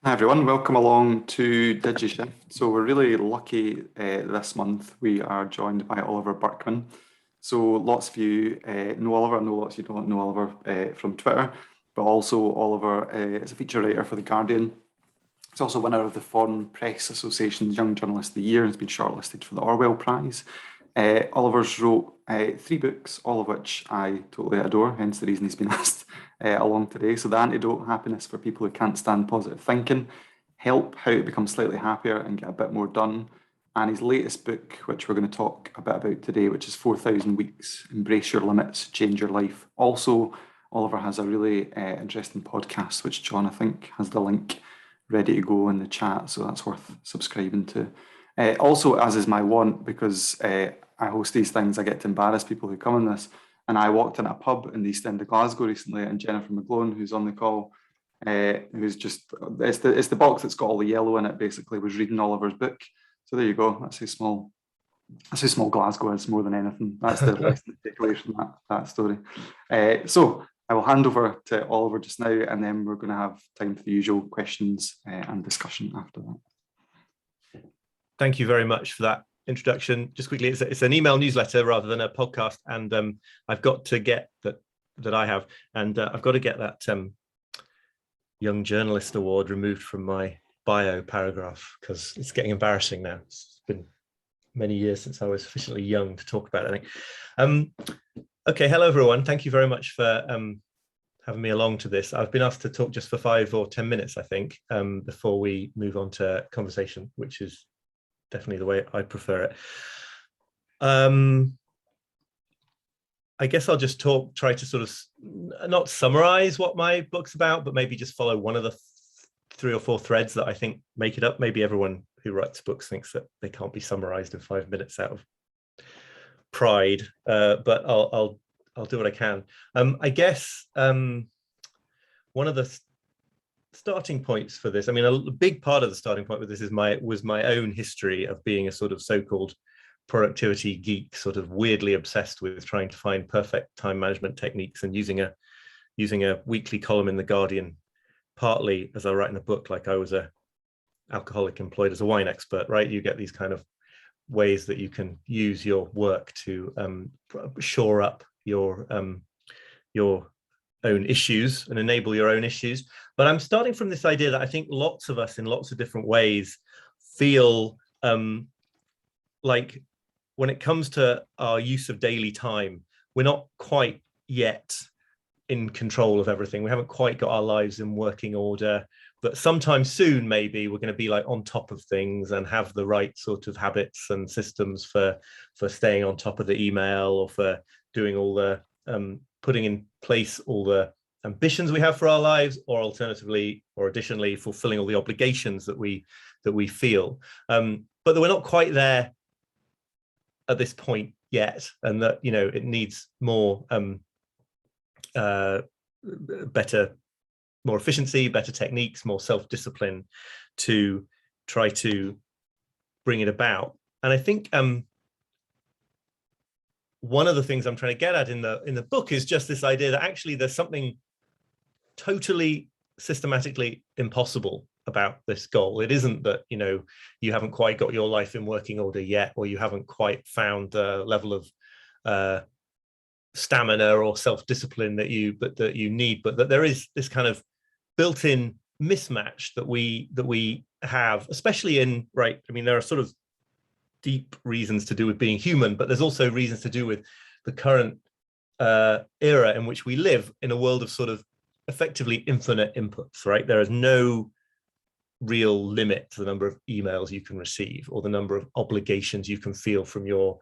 Hi everyone, welcome along to DigiShift. So we're really lucky this month. We are joined by Oliver Burkeman. So lots of you know Oliver, I know lots of you don't know Oliver from Twitter, but also Oliver is a feature writer for The Guardian. He's also winner of the Foreign Press Association's Young Journalist of the Year and has been shortlisted for the Orwell Prize. Oliver's wrote 3 books, all of which I totally adore, hence the reason he's been asked along today. So The Antidote, Happiness for People Who Can't Stand Positive Thinking, Help, How to Become Slightly Happier and Get a Bit More Done, and his latest book, which we're going to talk a bit about today, which is 4,000 Weeks, Embrace Your Limits, Change Your Life. Also, Oliver has a really interesting podcast, which John, I think, has the link ready to go in the chat, so that's worth subscribing to. Also, as is my want, because I host these things, I get to embarrass people who come on this. And I walked in a pub in the East End of Glasgow recently, and Jennifer McGlone, who's on the call, who's just, it's the box that's got all the yellow in it, basically, was reading Oliver's book. So there you go. That's how small Glasgow is, more than anything. That's the lesson to take away from that story. So I will hand over to Oliver just now, and then we're going to have time for the usual questions and discussion after that. Thank you very much for that introduction. Just quickly, it's an email newsletter rather than a podcast, and I've got to get I've got to get that Young Journalist Award removed from my bio paragraph because it's getting embarrassing now. It's been many years since I was sufficiently young to talk about it, I think. Okay, hello everyone. Thank you very much for having me along to this. I've been asked to talk just for 5 or 10 minutes, I think, before we move on to conversation, which is definitely the way I prefer it. I guess I'll just try to sort of not summarize what my book's about, but maybe just follow one of the 3 or 4 threads that I think make it up. Maybe everyone who writes books thinks that they can't be summarized in 5 minutes out of pride, but I'll do what I can. I guess one of the starting points for this, I mean, a big part of the starting point with this was my own history of being a sort of so-called productivity geek, sort of weirdly obsessed with trying to find perfect time management techniques and using a weekly column in The Guardian, partly as I write in the book, like I was a alcoholic employed as a wine expert, right? You get these kind of ways that you can use your work to shore up your own issues and enable your own issues. But I'm starting from this idea that I think lots of us in lots of different ways feel like when it comes to our use of daily time, we're not quite yet in control of everything. We haven't quite got our lives in working order, but sometime soon, maybe we're going to be like on top of things and have the right sort of habits and systems for staying on top of the email, or for doing all the putting in place all the ambitions we have for our lives, or alternatively or additionally fulfilling all the obligations that we feel, but that we're not quite there at this point yet, and that, you know, it needs more better, more efficiency, better techniques, more self-discipline to try to bring it about. And I think one of the things I'm trying to get at in the book is just this idea that actually there's something totally systematically impossible about this goal. It isn't that, you know, you haven't quite got your life in working order yet, or you haven't quite found the level of stamina or self-discipline that you need, but that there is this kind of built-in mismatch that we have, especially in, right, I mean, there are sort of deep reasons to do with being human, but there's also reasons to do with the current era in which we live, in a world of sort of effectively infinite inputs, right? There is no real limit to the number of emails you can receive, or the number of obligations you can feel from your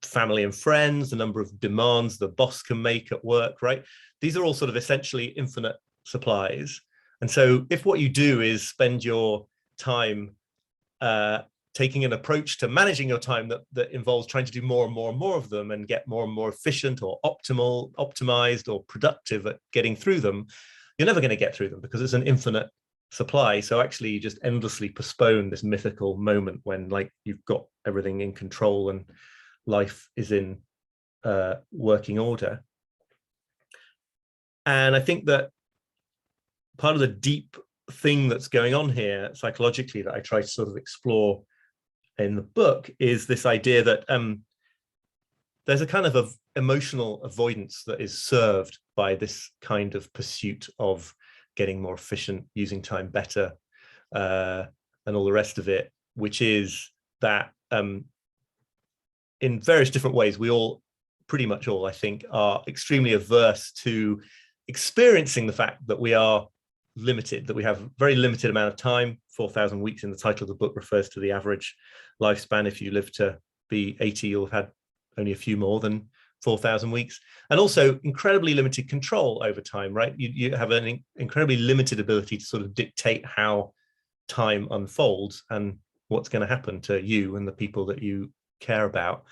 family and friends, the number of demands the boss can make at work, right? These are all sort of essentially infinite supplies. And so if what you do is spend your time taking an approach to managing your time that involves trying to do more and more and more of them, and get more and more efficient or optimized or productive at getting through them, you're never going to get through them, because it's an infinite supply. So actually you just endlessly postpone this mythical moment when, like, you've got everything in control and life is in working order. And I think that part of the deep thing that's going on here psychologically that I try to sort of explore in the book is this idea that there's a kind of emotional avoidance that is served by this kind of pursuit of getting more efficient, using time better, and all the rest of it, which is that in various different ways, we all, pretty much all, I think, are extremely averse to experiencing the fact that we are limited, that we have a very limited amount of time. 4,000 weeks in the title of the book refers to the average lifespan. If you live to be 80, you'll have had only a few more than 4,000 weeks. And also incredibly limited control over time, right? You have an incredibly limited ability to sort of dictate how time unfolds and what's going to happen to you and the people that you care about.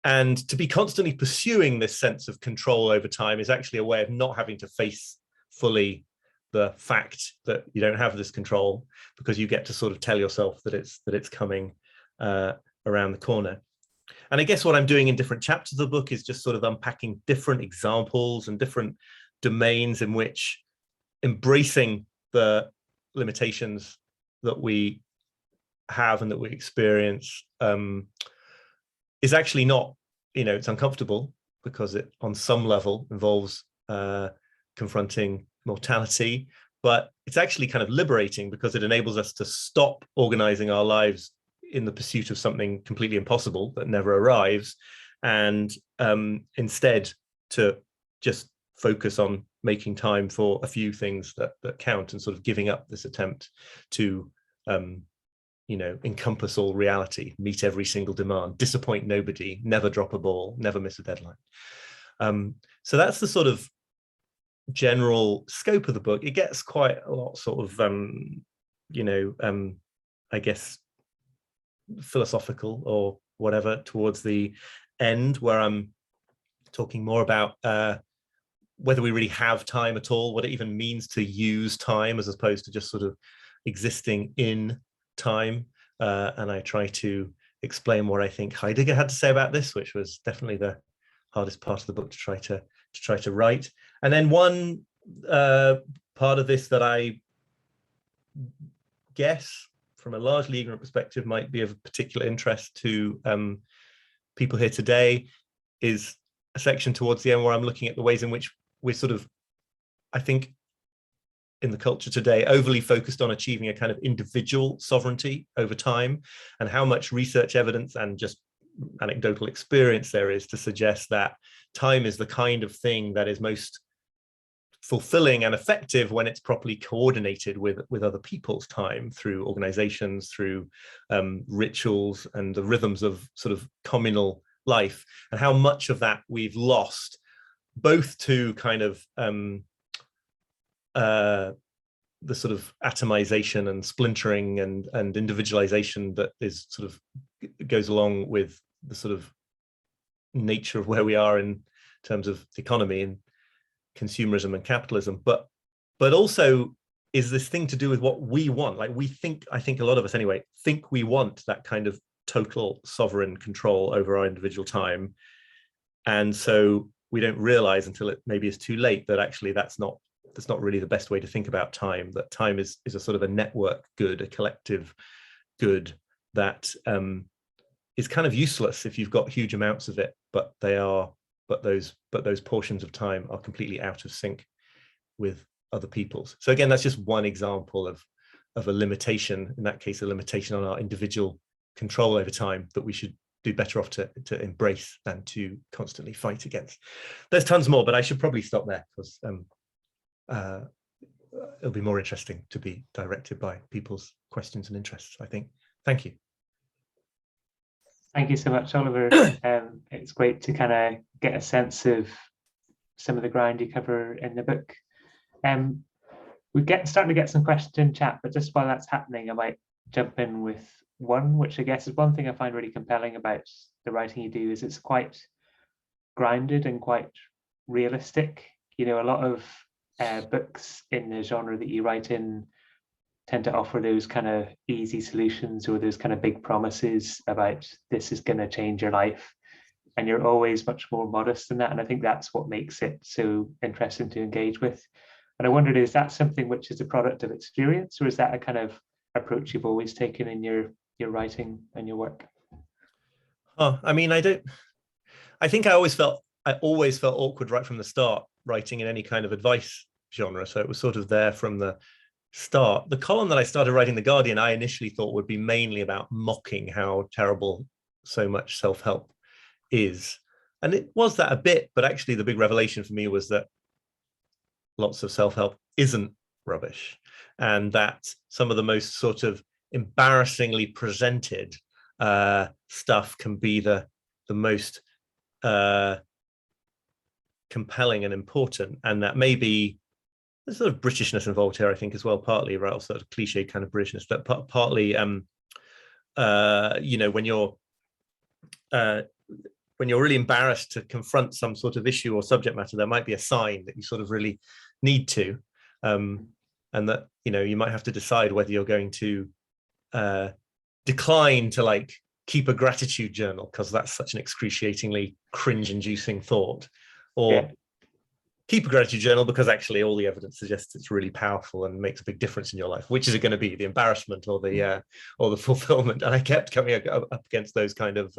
And to be constantly pursuing this sense of control over time is actually a way of not having to face fully the fact that you don't have this control, because you get to sort of tell yourself that it's coming around the corner. And I guess what I'm doing in different chapters of the book is just sort of unpacking different examples and different domains in which embracing the limitations that we have and that we experience is actually not, it's uncomfortable, because it on some level involves confronting mortality, but it's actually kind of liberating, because it enables us to stop organizing our lives in the pursuit of something completely impossible that never arrives, and instead to just focus on making time for a few things that count, and sort of giving up this attempt to encompass all reality, meet every single demand, disappoint nobody, never drop a ball, never miss a deadline. So that's the sort of general scope of the book. It gets quite a lot sort of I guess philosophical or whatever towards the end, where I'm talking more about whether we really have time at all, what it even means to use time as opposed to just sort of existing in time. And I try to explain what I think Heidegger had to say about this, which was definitely the hardest part of the book to try to write. And then one part of this that I guess from a largely ignorant perspective might be of particular interest to people here today is a section towards the end where I'm looking at the ways in which we're sort of, I think, in the culture today, overly focused on achieving a kind of individual sovereignty over time, and how much research evidence and just anecdotal experience there is to suggest that time is the kind of thing that is most fulfilling and effective when it's properly coordinated with other people's time, through organizations, through rituals and the rhythms of sort of communal life, and how much of that we've lost, both to kind of the sort of atomization and splintering and individualization that is sort of goes along with the sort of nature of where we are in terms of the economy and consumerism and capitalism, but also is this thing to do with what we want. Like I think a lot of us anyway think we want that kind of total sovereign control over our individual time, and so we don't realize until it maybe is too late that actually that's not really the best way to think about time. That time is a sort of a network good, a collective good that is kind of useless if you've got huge amounts of it, but those portions of time are completely out of sync with other people's. So again, that's just one example of a limitation, in that case, a limitation on our individual control over time that we should do better off to embrace than to constantly fight against. There's tons more, but I should probably stop there, because it'll be more interesting to be directed by people's questions and interests, I think. Thank you. Thank you so much, Oliver. It's great to kind of get a sense of some of the ground you cover in the book. We're starting to get some questions in chat, but just while that's happening, I might jump in with one, which I guess is one thing I find really compelling about the writing you do, is it's quite grounded and quite realistic. A lot of books in the genre that you write in tend to offer those kind of easy solutions, or those kind of big promises about this is going to change your life, and you're always much more modest than that. And I think that's what makes it so interesting to engage with. And I wondered, is that something which is a product of experience, or is that a kind of approach you've always taken in your writing and your work? Oh, I mean, I think I always felt awkward right from the start writing in any kind of advice genre. So it was sort of there from the start. The column that I started writing, The Guardian, I initially thought would be mainly about mocking how terrible so much self-help is. And it was that a bit, but actually the big revelation for me was that lots of self-help isn't rubbish, and that some of the most sort of embarrassingly presented stuff can be the most compelling and important, and that maybe there's sort of Britishness involved here, I think, as well, partly, right, sort of cliche kind of Britishness, but partly you know, when you're really embarrassed to confront some sort of issue or subject matter, there might be a sign that you sort of really need to, and that, you know, you might have to decide whether you're going to decline to like keep a gratitude journal because that's such an excruciatingly cringe-inducing thought, or keep a gratitude journal because actually all the evidence suggests it's really powerful and makes a big difference in your life. Which is it going to be, the embarrassment or the fulfillment? And I kept coming up against those kind of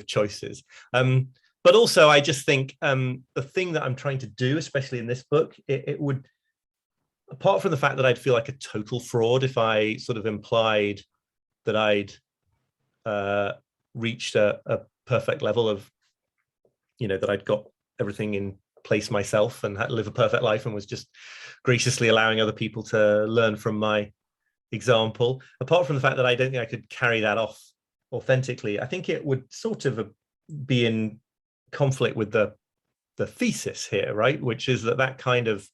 choices. But also, I just think the thing that I'm trying to do, especially in this book, it would, apart from the fact that I'd feel like a total fraud if I sort of implied that I'd reached a perfect level of, you know, that I'd got everything in place myself and had to live a perfect life and was just graciously allowing other people to learn from my example. Apart from the fact that I don't think I could carry that off authentically, I think it would sort of be in conflict with the thesis here, right? Which is that kind of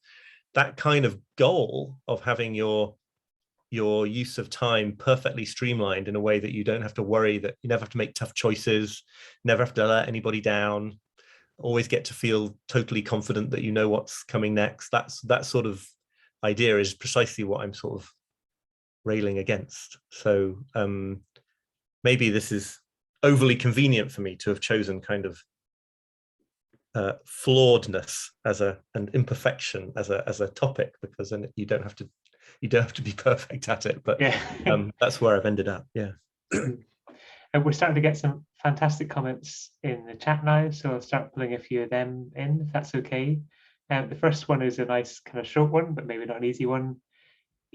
goal of having your use of time perfectly streamlined in a way that you don't have to worry, that you never have to make tough choices, never have to let anybody down, always get to feel totally confident that you know what's coming next. That sort of idea is precisely what I'm sort of railing against. So maybe this is overly convenient for me to have chosen kind of flawedness as an imperfection as a topic, because then you don't have to be perfect at it. But that's where I've ended up. Yeah. And we're starting to get some fantastic comments in the chat now, so I'll start pulling a few of them in, if that's okay. The first one is a nice kind of short one, but maybe not an easy one.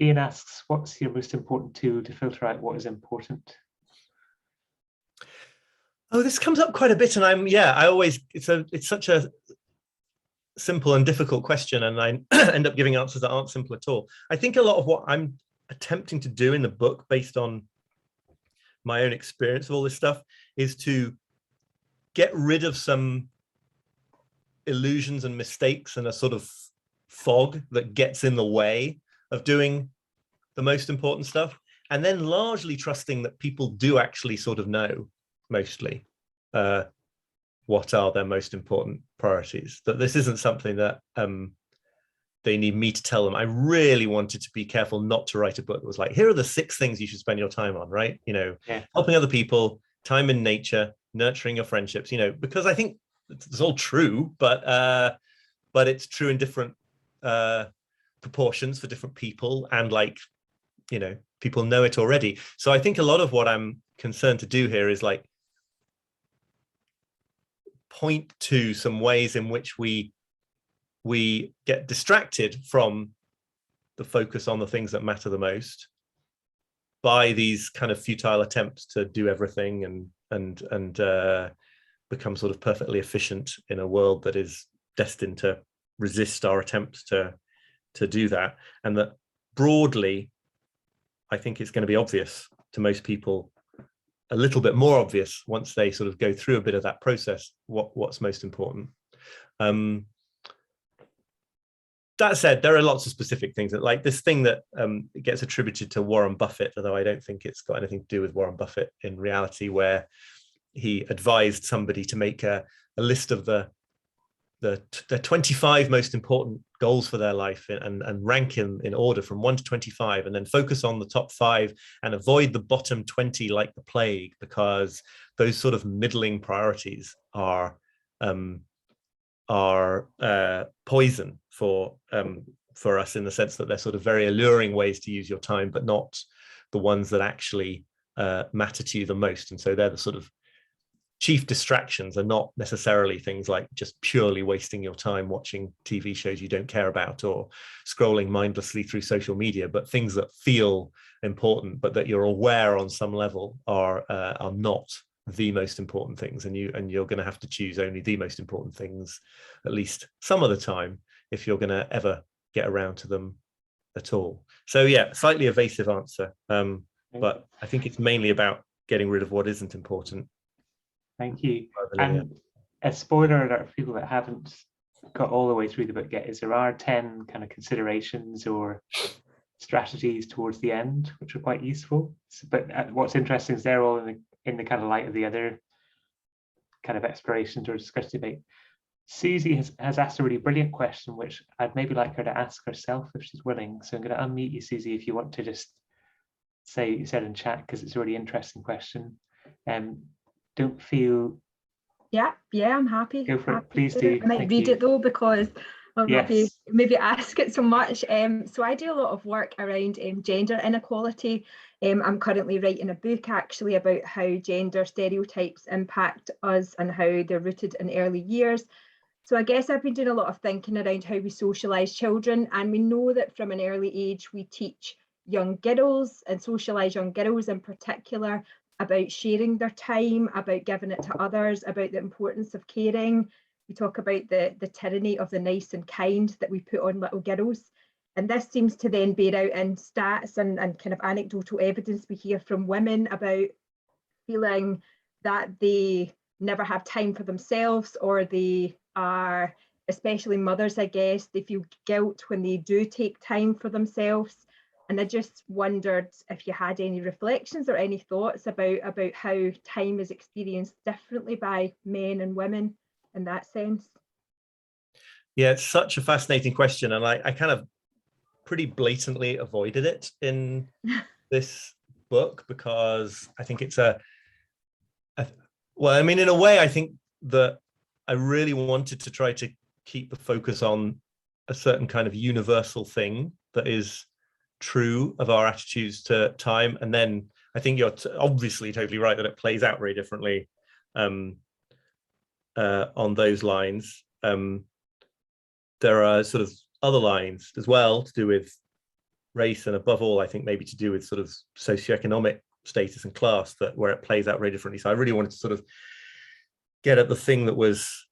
Ian asks, what's your most important tool to filter out what is important? Oh, this comes up quite a bit, and I always, it's such a simple and difficult question, and I end up giving answers that aren't simple at all. I think a lot of what I'm attempting to do in the book, based on my own experience of all this stuff, is to get rid of some illusions and mistakes and a sort of fog that gets in the way of doing the most important stuff, and then largely trusting that people do actually sort of know mostly what are their most important priorities, that this isn't something that they need me to tell them. I really wanted to be careful not to write a book that was like, here are the 6 things you should spend your time on, right? You know, helping other people, time in nature, nurturing your friendships, you know, because I think it's all true, but it's true in different proportions for different people, and like, you know, people know it already. So I think a lot of what I'm concerned to do here is like point to some ways in which we get distracted from the focus on the things that matter the most by these kind of futile attempts to do everything and become sort of perfectly efficient in a world that is destined to resist our attempts to do that. And that broadly, I think it's going to be obvious to most people, a little bit more obvious once they sort of go through a bit of that process, what's most important. That said, there are lots of specific things that, like this thing that gets attributed to Warren Buffett, although I don't think it's got anything to do with Warren Buffett in reality, where he advised somebody to make a list of the 25 most important goals for their life and rank them in order from 1 to 25, and then focus on the top 5 and avoid the bottom 20 like the plague, because those sort of middling priorities are are poison for us, in the sense that they're sort of very alluring ways to use your time, but not the ones that actually matter to you the most. And so they're the sort of chief distractions, are not necessarily things like just purely wasting your time watching TV shows you don't care about or scrolling mindlessly through social media, but things that feel important but that you're aware on some level are not the most important things, and you're going to have to choose only the most important things at least some of the time if you're going to ever get around to them at all. So yeah, slightly evasive answer, but I think it's mainly about getting rid of what isn't important. Thank you. And a spoiler alert for people that haven't got all the way through the book yet is there are 10 kind of considerations or strategies towards the end, which are quite useful. But what's interesting is they're all in the kind of light of the other kind of explorations or discussion debate. Susie has asked a really brilliant question, which I'd maybe like her to ask herself if she's willing. So I'm going to unmute you, Susie, if you want to just say what you said in chat, because it's a really interesting question. Don't feel... Yeah, I'm happy. Go for it, please do. do. I might read it though, because I'll not be maybe ask it so much. So I do a lot of work around gender inequality. I'm currently writing a book actually about how gender stereotypes impact us and how they're rooted in early years. So I guess I've been doing a lot of thinking around how we socialise children, and we know that from an early age we teach young girls and socialise young girls in particular about sharing their time, about giving it to others, about the importance of caring. We talk about the tyranny of the nice and kind that we put on little girls. And this seems to then bear out in stats and kind of anecdotal evidence we hear from women about feeling that they never have time for themselves, or they are, especially mothers, I guess, they feel guilt when they do take time for themselves. And I just wondered if you had any reflections or any thoughts about how time is experienced differently by men and women in that sense. Yeah, it's such a fascinating question. And I kind of pretty blatantly avoided it in this book, because I think it's well, I mean, in a way, I think that I really wanted to try to keep the focus on a certain kind of universal thing that is true of our attitudes to time. And then I think you're obviously totally right that it plays out very differently on those lines. There are sort of other lines as well to do with race, and above all, I think maybe to do with sort of socioeconomic status and class, where it plays out very differently. So I really wanted to sort of get at the thing that was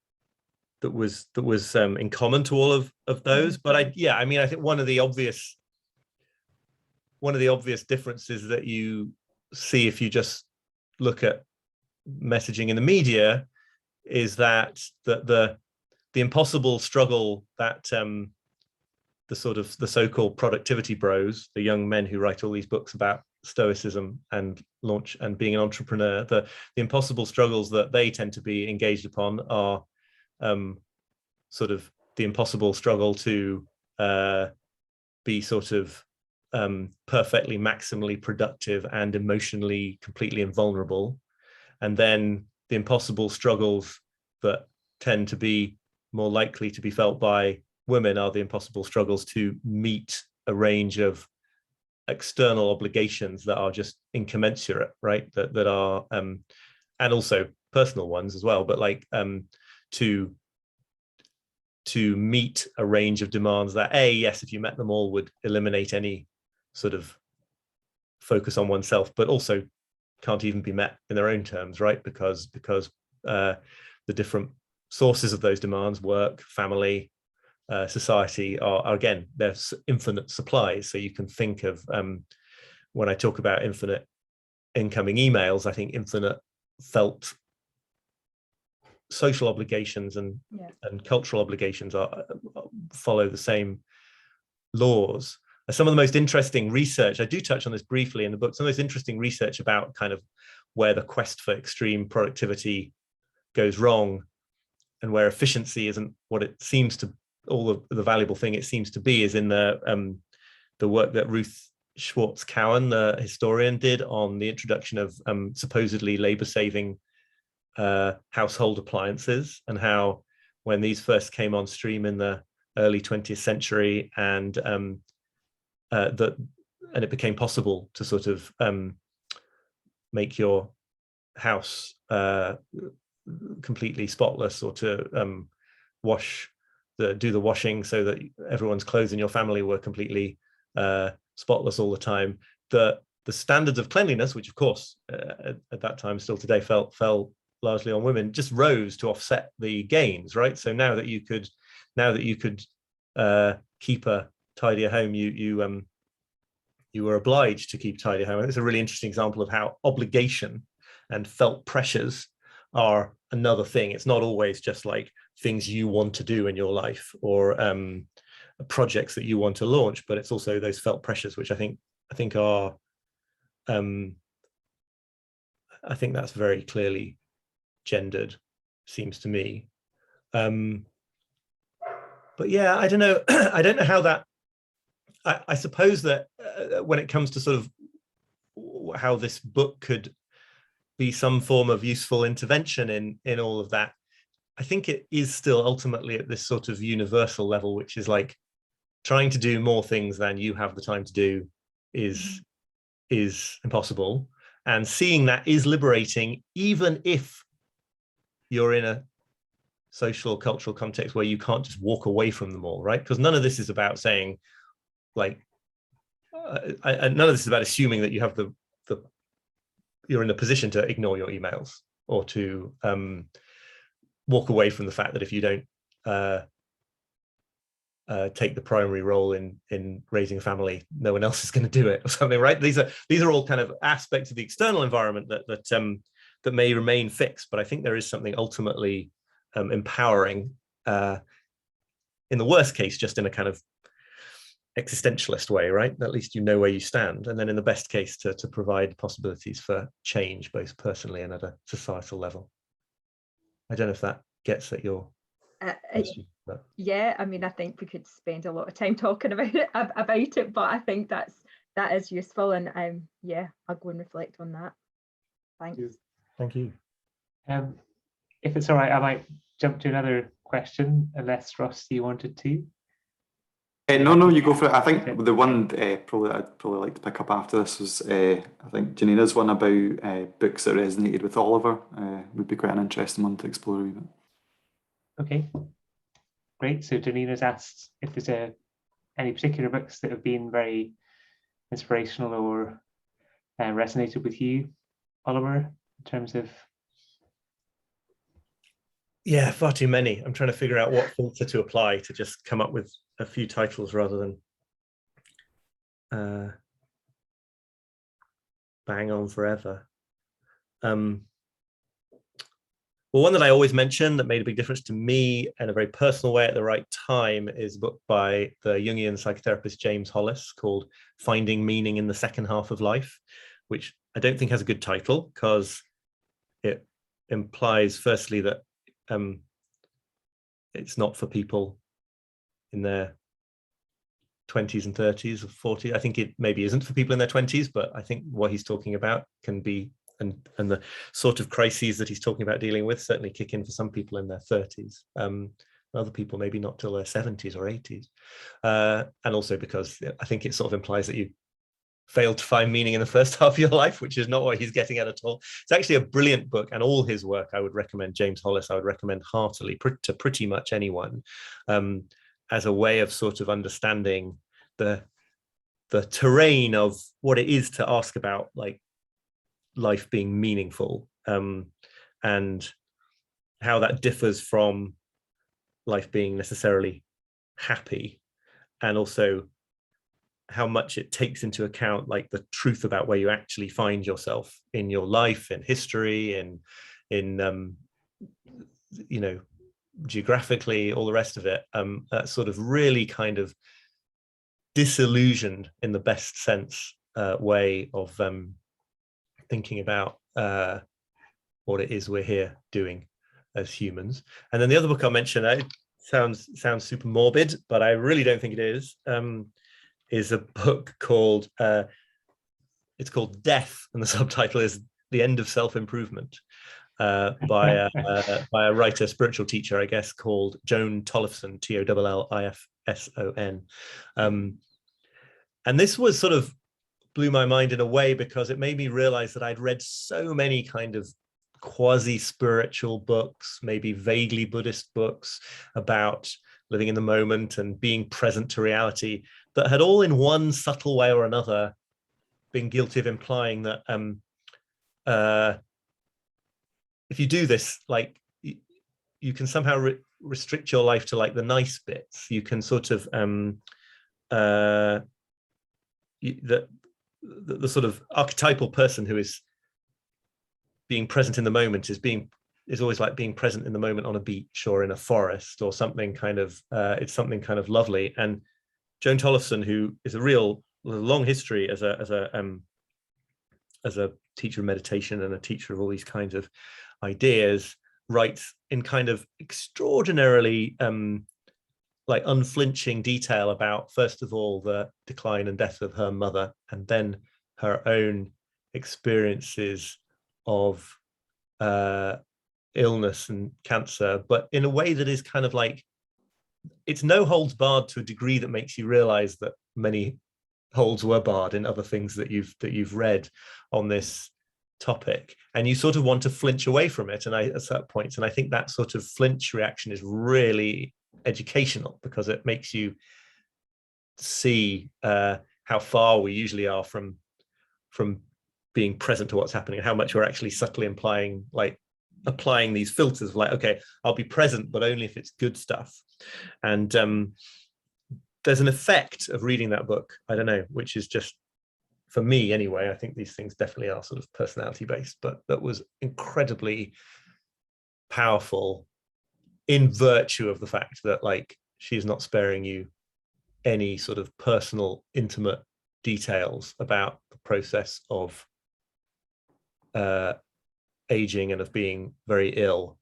in common to all of those. But I mean, I think one of the obvious differences that you see if you just look at messaging in the media is that the impossible struggle that the so-called productivity bros, the young men who write all these books about stoicism and launch and being an entrepreneur, the impossible struggles that they tend to be engaged upon are sort of the impossible struggle to be sort of perfectly maximally productive and emotionally completely invulnerable, and then the impossible struggles that tend to be more likely to be felt by women are the impossible struggles to meet a range of external obligations that are just incommensurate, right? That are and also personal ones as well, but like to meet a range of demands that yes, if you met them all, would eliminate any sort of focus on oneself, but also can't even be met in their own terms, right? Because the different sources of those demands, work, family, society, are again, there's infinite supplies. So you can think of, when I talk about infinite incoming emails, I think infinite felt social obligations and cultural obligations follow the same laws. Some of the most interesting research, I do touch on this briefly in the book, some of the most interesting research about kind of where the quest for extreme productivity goes wrong and where efficiency isn't what it seems to, all the valuable thing it seems to be, is in the work that Ruth Schwartz-Cowan, the historian, did on the introduction of supposedly labor-saving household appliances, and how when these first came on stream in the early 20th century, and it became possible to sort of make your house completely spotless, or to do the washing so that everyone's clothes in your family were completely spotless all the time. The standards of cleanliness, which of course at that time, still today, fell largely on women, just rose to offset the gains, right? So now that you could keep a tidier home, you were obliged to keep tidy home. And it's a really interesting example of how obligation and felt pressures are another thing. It's not always just like things you want to do in your life, or projects that you want to launch, but it's also those felt pressures, which I think are I think that's very clearly gendered, seems to me. But yeah, I don't know. I don't know how that. I suppose that when it comes to sort of how this book could be some form of useful intervention in all of that, I think it is still ultimately at this sort of universal level, which is like trying to do more things than you have the time to do is impossible. And seeing that is liberating, even if you're in a social, cultural context where you can't just walk away from them all, right? Because none of this is about saying, like, none of this is about assuming that you have you're in a position to ignore your emails, or to walk away from the fact that if you don't take the primary role in raising a family, no one else is going to do it, or something, right? These are all kind of aspects of the external environment that may remain fixed, but I think there is something ultimately empowering, in the worst case, just in a kind of existentialist way, right? At least you know where you stand, and then in the best case to provide possibilities for change, both personally and at a societal level. I don't know if that gets at your question. Yeah, I mean, I think we could spend a lot of time talking about it, but I think that is useful, and yeah, I'll go and reflect on that. Thanks. Thank you. If it's all right, I might jump to another question, unless Ross, you wanted to. No, you go for it. I think the one probably that I'd probably like to pick up after this was I think Janina's one about books that resonated with Oliver. Would be quite an interesting one to explore a wee bit. Okay, great. So Janina's asked if there's any particular books that have been very inspirational or resonated with you, Oliver, in terms of. Yeah, far too many. I'm trying to figure out what filter to apply to just come up with a few titles rather than bang on forever. Well, one that I always mention that made a big difference to me in a very personal way at the right time is a book by the Jungian psychotherapist James Hollis called Finding Meaning in the Second Half of Life, which I don't think has a good title because it implies firstly that it's not for people in their 20s and 30s or 40s. I think it maybe isn't for people in their 20s, but I think what he's talking about can be, and the sort of crises that he's talking about dealing with certainly kick in for some people in their 30s. Other people maybe not till their 70s or 80s. And also because I think it sort of implies that you failed to find meaning in the first half of your life, which is not what he's getting at all. It's actually a brilliant book, and all his work I would recommend. James Hollis I would recommend heartily to pretty much anyone, as a way of sort of understanding the terrain of what it is to ask about like life being meaningful, and how that differs from life being necessarily happy, and also how much it takes into account like the truth about where you actually find yourself in your life, in history, in you know, geographically, all the rest of it. That sort of really kind of disillusioned, in the best sense, way of thinking about what it is we're here doing as humans. And then the other book I'll mention, it sounds super morbid, but I really don't think it is a book called it's called Death, and the subtitle is The End of Self-Improvement. by a writer, spiritual teacher, I guess, called Joan Tollefson, Tollifson. And this was sort of blew my mind in a way, because it made me realize that I'd read so many kind of quasi-spiritual books, maybe vaguely Buddhist books about living in the moment and being present to reality, that had all in one subtle way or another been guilty of implying that if you do this, like you can somehow restrict your life to like the nice bits. You can sort of the sort of archetypal person who is being present in the moment is always like being present in the moment on a beach or in a forest or something kind of it's something kind of lovely. And Joan Tollefson, who is a long history as a teacher of meditation and a teacher of all these kinds of ideas, writes in kind of extraordinarily like unflinching detail about, first of all, the decline and death of her mother, and then her own experiences of illness and cancer, but in a way that is kind of like, it's no holds barred to a degree that makes you realize that many holds were barred in other things that you've read on this topic, and you sort of want to flinch away from it. And at certain points, and I think that sort of flinch reaction is really educational, because it makes you see how far we usually are from being present to what's happening, and how much we're actually subtly applying these filters of like, okay, I'll be present, but only if it's good stuff. And there's an effect of reading that book, I don't know, which is just, for me anyway, I think these things definitely are sort of personality based, but that was incredibly powerful in virtue of the fact that like she's not sparing you any sort of personal, intimate details about the process of aging and of being very ill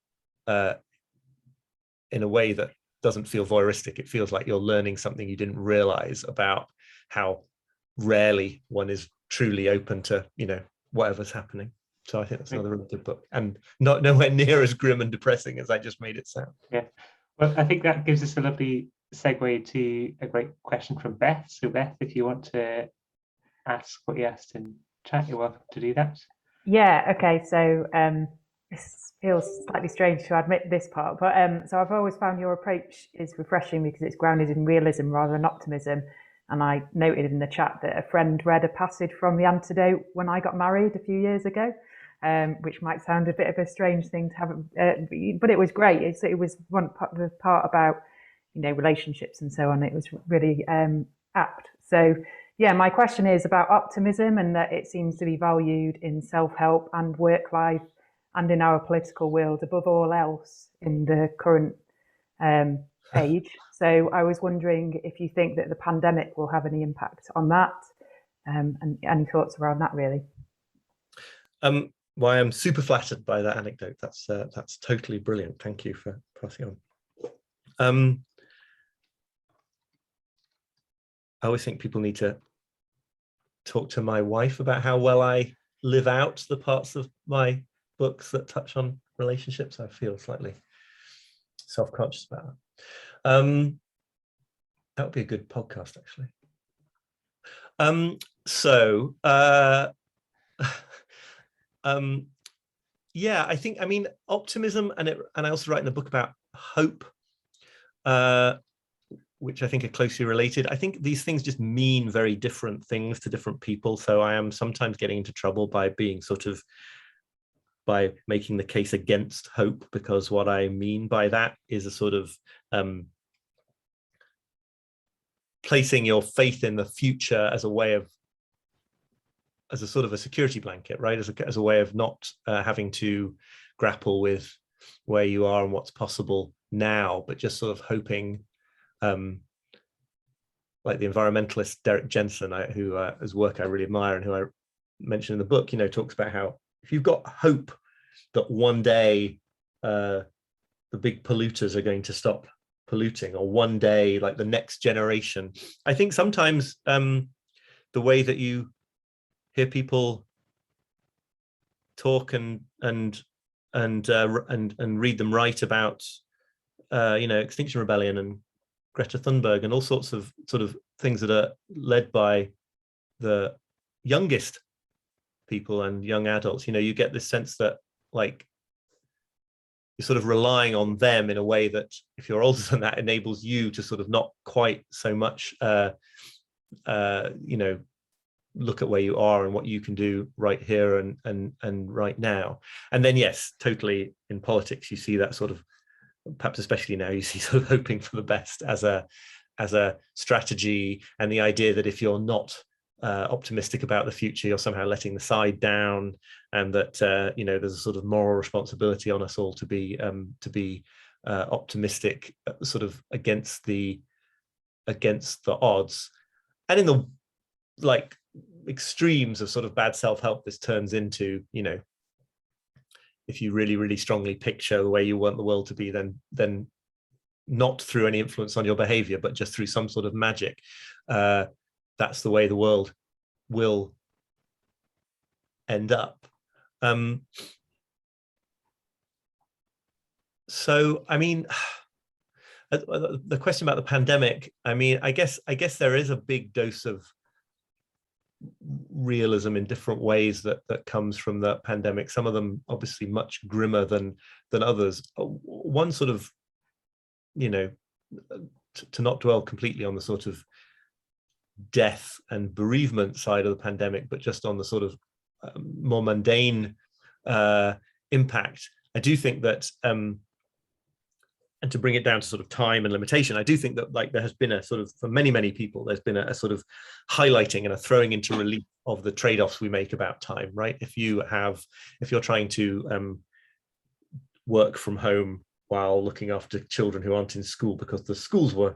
in a way that doesn't feel voyeuristic. It feels like you're learning something you didn't realize about how rarely one is truly open to, you know, whatever's happening. So I think that's another really good book, and not nowhere near as grim and depressing as I just made it sound. Yeah, well, I think that gives us a lovely segue to a great question from Beth. So Beth, if you want to ask what you asked in chat, you're welcome to do that. Yeah, okay, so this feels slightly strange to admit this part, but so I've always found your approach is refreshing because it's grounded in realism rather than optimism. And I noted in the chat that a friend read a passage from the Antidote when I got married a few years ago, which might sound a bit of a strange thing to have, but it was great. It was one part about, you know, relationships and so on. It was really apt. So yeah, my question is about optimism, and that it seems to be valued in self-help and work life and in our political world above all else in the current age. So I was wondering if you think that the pandemic will have any impact on that, and any thoughts around that, really. Well, I am super flattered by that anecdote. That's totally brilliant. Thank you for passing on. I always think people need to talk to my wife about how well I live out the parts of my books that touch on relationships. I feel slightly self-conscious about that. That would be a good podcast, actually. Yeah, I think, I mean, optimism, and I also write in the book about hope, which I think are closely related. I think these things just mean very different things to different people. So I am sometimes getting into trouble by making the case against hope, because what I mean by that is a sort of placing your faith in the future as a way of, as a sort of a security blanket, right? As a way of not having to grapple with where you are and what's possible now, but just sort of hoping, like the environmentalist Derek Jensen, whose work I really admire and who I mentioned in the book, you know, talks about how if you've got hope that one day the big polluters are going to stop polluting, or one day like the next generation, I think sometimes the way that you hear people talk and read them write about Extinction Rebellion and Greta Thunberg and all sorts of sort of things that are led by the youngest people and young adults, you get this sense that like you're sort of relying on them in a way that if you're older than that enables you to sort of not quite so much look at where you are and what you can do right here and right now. And then yes, totally in politics you see that sort of, perhaps especially now, you see sort of hoping for the best as a strategy, and the idea that if you're not optimistic about the future, you're somehow letting the side down, and that there's a sort of moral responsibility on us all to be optimistic, sort of against the odds. And in the like extremes of sort of bad self-help, this turns into, if you really, really strongly picture the way you want the world to be, then not through any influence on your behavior, but just through some sort of magic, that's the way the world will end up. So, I mean, the question about the pandemic, I mean, I guess there is a big dose of realism in different ways that comes from the pandemic. Some of them obviously much grimmer than others. One sort of, to not dwell completely on the sort of death and bereavement side of the pandemic, but just on the sort of more mundane impact. I do think that, and to bring it down to sort of time and limitation, I do think that like there has been a sort of, for many, many people, there's been a sort of highlighting and a throwing into relief of the trade-offs we make about time, right? If you're trying to work from home while looking after children who aren't in school because the schools were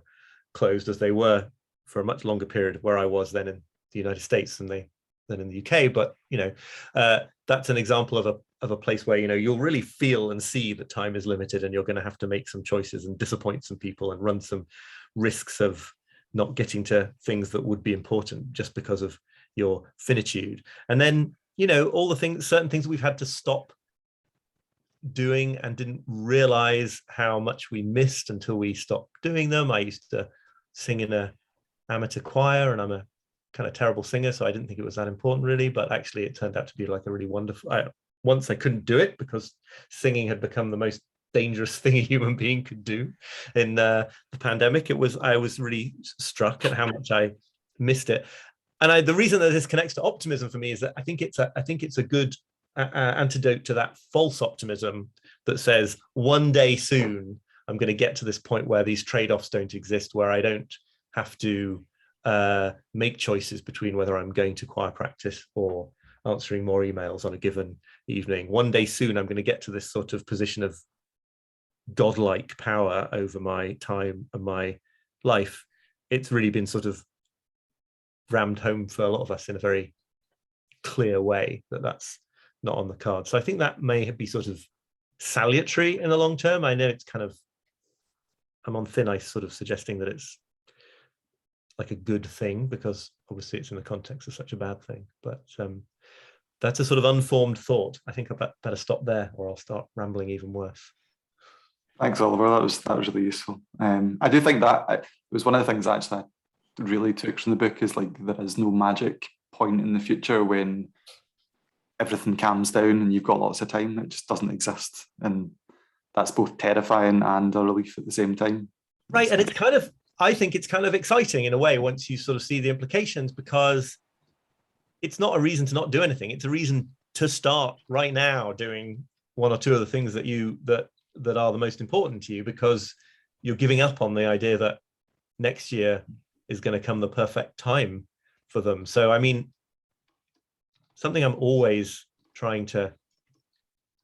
closed, as they were for a much longer period where I was then in the United States than in the UK, but that's an example of a place where you'll really feel and see that time is limited, and you're going to have to make some choices and disappoint some people and run some risks of not getting to things that would be important just because of your finitude. And then all the certain things we've had to stop doing and didn't realize how much we missed until we stopped doing them. I used to sing in a amateur choir, and I'm a kind of terrible singer, so I didn't think it was that important really, but actually it turned out to be like a really wonderful, once I couldn't do it because singing had become the most dangerous thing a human being could do in the pandemic. I was really struck at how much I missed it. And the reason that this connects to optimism for me is that I think it's a good antidote to that false optimism that says one day soon I'm going to get to this point where these trade-offs don't exist, where I don't have to make choices between whether I'm going to choir practice or answering more emails on a given evening. One day soon, I'm going to get to this sort of position of godlike power over my time and my life. It's really been sort of rammed home for a lot of us in a very clear way that that's not on the card. So I think that may be sort of salutary in the long term. I know it's kind of, I'm on thin ice sort of suggesting that it's like a good thing, because obviously it's in the context of such a bad thing. But that's a sort of unformed thought. I think I better stop there, or I'll start rambling even worse. Thanks, Oliver. That was really useful. I do think that it was one of the things actually I really took from the book is like there is no magic point in the future when everything calms down and you've got lots of time. It just doesn't exist, and that's both terrifying and a relief at the same time. Right, and it's kind of, I think it's kind of exciting in a way once you sort of see the implications, because it's not a reason to not do anything. It's a reason to start right now doing one or two of the things that are the most important to you, because you're giving up on the idea that next year is going to come the perfect time for them. So, I mean, something I'm always trying to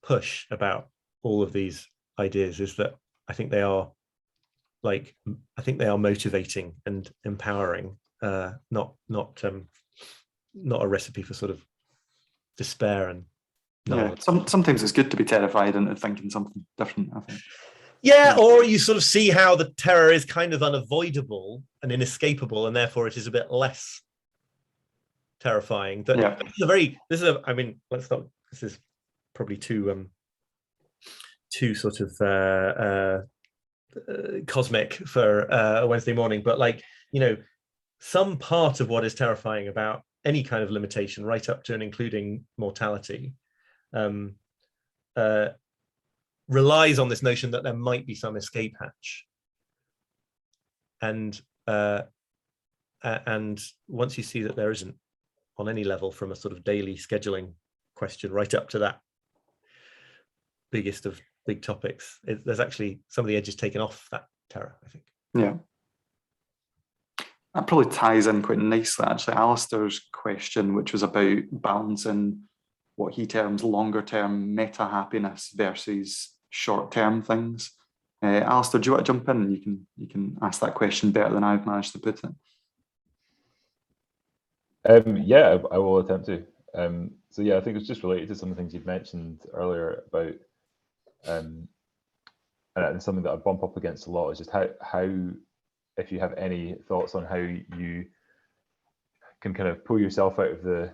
push about all of these ideas is that I think they are motivating and empowering, not a recipe for sort of despair and yeah. Sometimes it's good to be terrified and thinking something different, I think. Yeah, or you sort of see how the terror is kind of unavoidable and inescapable, and therefore it is a bit less terrifying. But yeah. I mean, let's not. This is probably too too sort of cosmic for a Wednesday morning, but like, you know, some part of what is terrifying about any kind of limitation, right up to and including mortality, relies on this notion that there might be some escape hatch. And once you see that there isn't on any level, from a sort of daily scheduling question right up to that biggest of big topics, there's actually some of the edges taken off that terror, I think. Yeah. That probably ties in quite nicely, actually. Alastair's question, which was about balancing what he terms longer-term meta-happiness versus short-term things. Alastair, do you want to jump in? You can ask that question better than I've managed to put it. Yeah, I will attempt to. So yeah, I think it's just related to some of the things you've mentioned earlier about, and something that I bump up against a lot is just how, if you have any thoughts on how you can kind of pull yourself out of the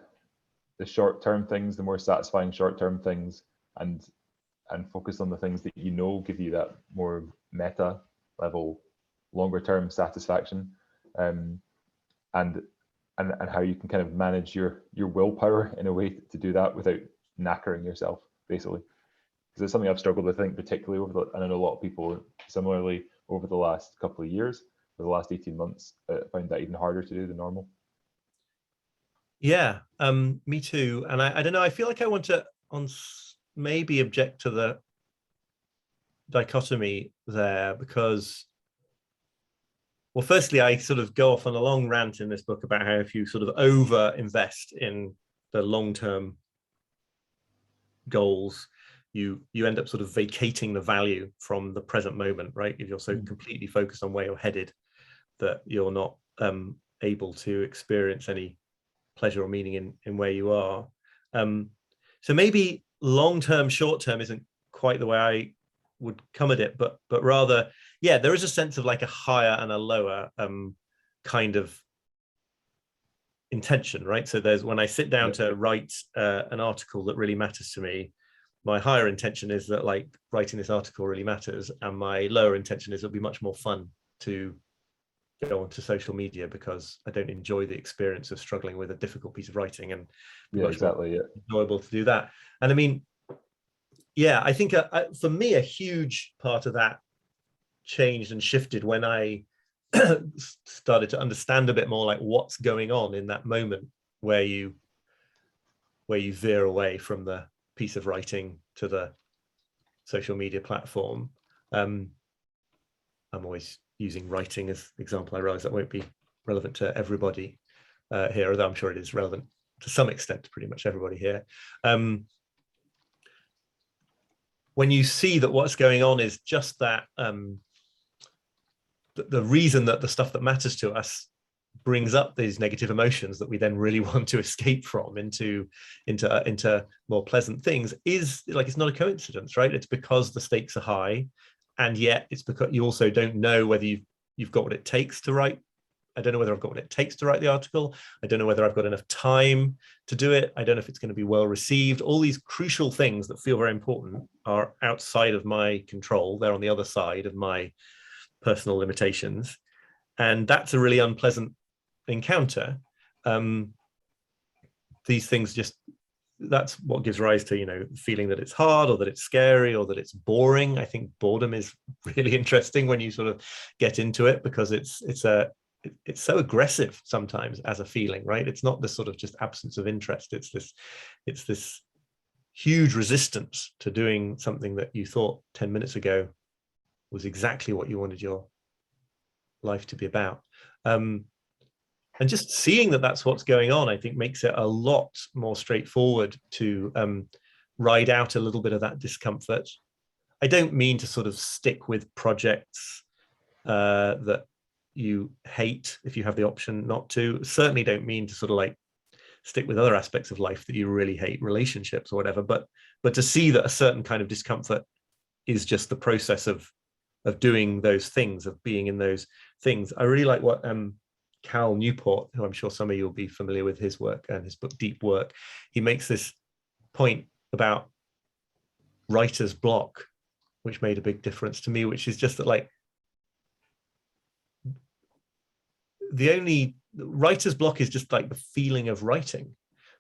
short-term things, the more satisfying short-term things, and focus on the things that you know give you that more meta level, longer-term satisfaction, and how you can kind of manage your willpower in a way to do that without knackering yourself, basically. Because it's something I've struggled with, I think, particularly and I know a lot of people similarly over the last couple of years, for the last 18 months, find that even harder to do than normal. Yeah, me too. And I don't know, I feel like I want to maybe object to the dichotomy there, because, well, firstly, I sort of go off on a long rant in this book about how if you sort of over invest in the long-term goals, you end up sort of vacating the value from the present moment, right? If you're so completely focused on where you're headed that you're not able to experience any pleasure or meaning in where you are. So maybe long-term, short-term isn't quite the way I would come at it, but rather, yeah, there is a sense of like a higher and a lower kind of intention, right? So there's, when I sit down to write an article that really matters to me, my higher intention is that like writing this article really matters, and my lower intention is it'll be much more fun to go onto social media because I don't enjoy the experience of struggling with a difficult piece of writing, and much more enjoyable to do that. And I mean, yeah, I think for me, a huge part of that changed and shifted when I started to understand a bit more like what's going on in that moment where you veer away from the piece of writing to the social media platform. I'm always using writing as example. I realize that won't be relevant to everybody here, although I'm sure it is relevant to some extent to pretty much everybody here. When you see that what's going on is just that, the reason that the stuff that matters to us brings up these negative emotions that we then really want to escape from into more pleasant things, is like, it's not a coincidence, right? It's because the stakes are high, and yet it's because you also don't know whether you've got what it takes to write. I don't know whether I've got what it takes to write the article. I don't know whether I've got enough time to do it. I don't know if it's going to be well received. All these crucial things that feel very important are outside of my control. They're on the other side of my personal limitations. And that's a really unpleasant encounter. These things just, that's what gives rise to, you know, feeling that it's hard or that it's scary or that it's boring. I think boredom is really interesting when you sort of get into it, because it's so aggressive sometimes as a feeling, right? It's not this sort of just absence of interest. It's this huge resistance to doing something that you thought 10 minutes ago was exactly what you wanted your life to be about. And just seeing that that's what's going on, I think makes it a lot more straightforward to ride out a little bit of that discomfort. I don't mean to sort of stick with projects that you hate if you have the option not to. Certainly don't mean to sort of like stick with other aspects of life that you really hate, relationships or whatever, but to see that a certain kind of discomfort is just the process of doing those things, of being in those things. I really like what Cal Newport, who I'm sure some of you will be familiar with his work and his book Deep Work, he makes this point about writer's block, which made a big difference to me, which is just that, like, the only writer's block is just like the feeling of writing,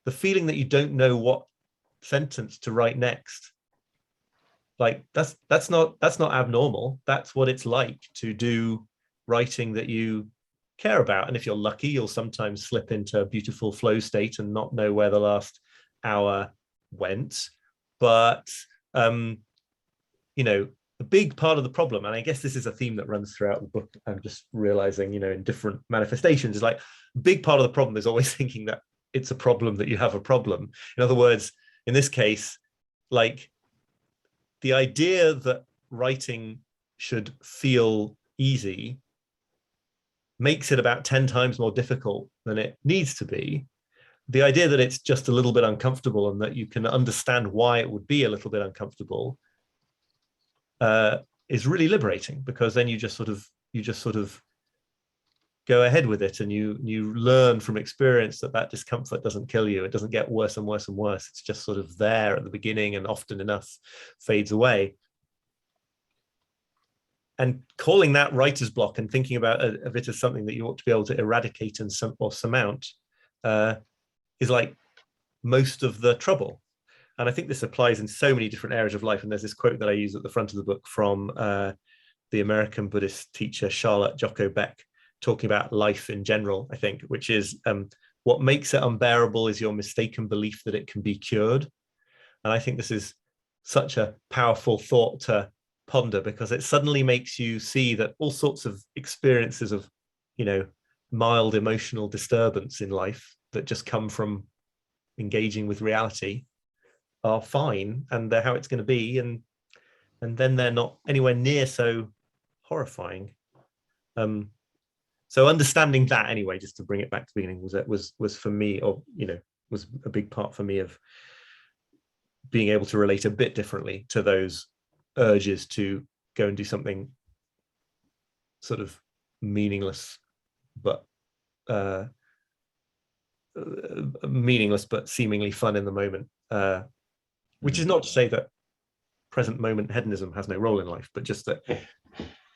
the feeling that you don't know what sentence to write next. Like that's not abnormal. That's what it's like to do writing that you care about. And if you're lucky, you'll sometimes slip into a beautiful flow state and not know where the last hour went. But you know, a big part of the problem, and I guess this is a theme that runs throughout the book, I'm just realizing, you know, in different manifestations, is like a big part of the problem is always thinking that it's a problem that you have a problem. In other words, in this case, like, the idea that writing should feel easy makes it about 10 times more difficult than it needs to be. The idea that it's just a little bit uncomfortable and that you can understand why it would be a little bit uncomfortable is really liberating, because then you just sort of go ahead with it, and you learn from experience that discomfort doesn't kill you. It doesn't get worse and worse and worse. It's just sort of there at the beginning and often enough fades away. And calling that writer's block and thinking about it as something that you ought to be able to eradicate and surmount is like most of the trouble. And I think this applies in so many different areas of life. And there's this quote that I use at the front of the book from the American Buddhist teacher Charlotte Jocko Beck, talking about life in general, I think, which is what makes it unbearable is your mistaken belief that it can be cured. And I think this is such a powerful thought to ponder, because it suddenly makes you see that all sorts of experiences of, you know, mild emotional disturbance in life that just come from engaging with reality are fine, and they're how it's going to be, and then they're not anywhere near so horrifying. So understanding that, anyway, just to bring it back to the beginning, was for me, or, you know, was a big part for me of being able to relate a bit differently to those urges to go and do something sort of meaningless, but seemingly fun in the moment. Which is not to say that present moment hedonism has no role in life, but just that